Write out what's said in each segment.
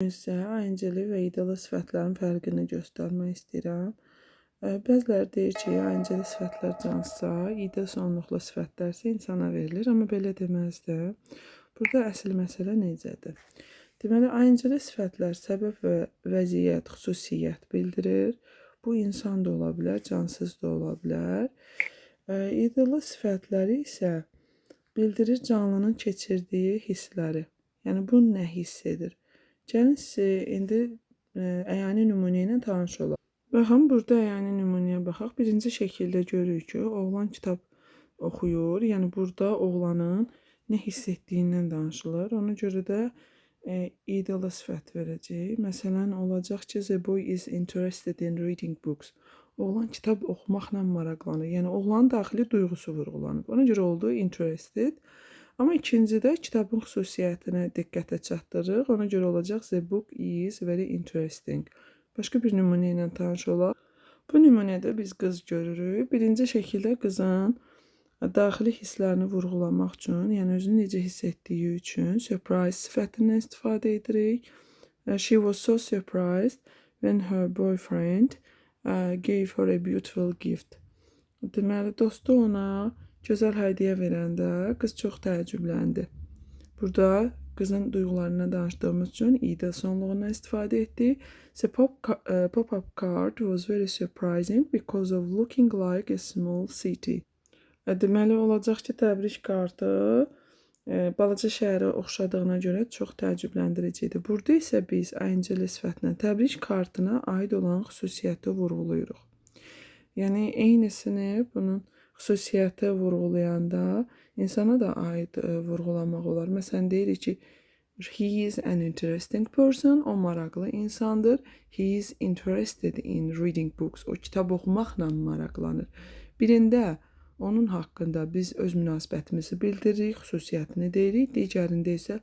İsə ayıncılı və idalı sifətlərin fərqini göstərmək istəyirəm. Bəziləri deyir ki, ayıncılı sifətlər cansıza, ida sonluqlu sifətlər isə insana verilir, amma belə deməzdim. Burada əsl məsələ necədir? Deməli, ayıncılı sifətlər səbəb və vəziyyət, xüsusiyyət bildirir. Bu insan da ola bilər, cansız da ola bilər. İdalı sifətləri isə bildirir canlının keçirdiyi hissləri. Yəni, bu nə hiss edir? Gəlin indi əyani nümunə ilə tanış olaq. Baxın, burada əyani nümunəyə baxaq. Birinci şəkildə görürük ki, oğlan kitab oxuyur. Yəni, burada oğlanın nə hiss etdiyindən danışılır. Ona görə də idalı sifət verəcək. Məsələn, olacaq ki, the boy is interested in reading books. Oğlan kitab oxumaqla maraqlanır. Yəni, oğlanın daxili duyğusu vurğulanıb. Ona görə oldu interested. Amma ikincidə kitabın xüsusiyyətinə diqqətə çatdırırıq. Ona görə olacaq the book is very interesting. Başqa bir nümunə ilə tanış olaq. Bu nümunədə biz qız görürük. Birinci şəkildə qızın daxili hisslərini vurğulamaq üçün, yəni özünü necə hiss etdiyi üçün surprise sifətindən istifadə edirik. She was so surprised when her boyfriend gave her a beautiful gift. Deməli, dostu ona gözəl hədiyyə verəndə qız çox təəccübləndi. Burada qızın duyğularına danışdığımız üçün ida sonluğundan istifadə etdik. The pop-up card was very surprising because of looking like a small city. Deməli, olacaq ki, təbrik kartı balaca şəhərə oxşadığına görə çox təəccübləndiricidir. Burada isə biz ayıncılı sifətlə təbrik kartına aid olan xüsusiyyəti vurğulayırıq. Yəni, eynisini bunun xüsusiyyəti vurğulayanda insana da aid vurğulamaq olar. Məsələn, deyirik ki, he is an interesting person, o maraqlı insandır. He is interested in reading books, o kitab oxumaqla maraqlanır. Birində onun haqqında biz öz münasibətimizi bildiririk, xüsusiyyətini deyirik. Digərində isə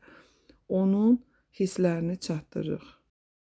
onun hisslərini çatdırırıq.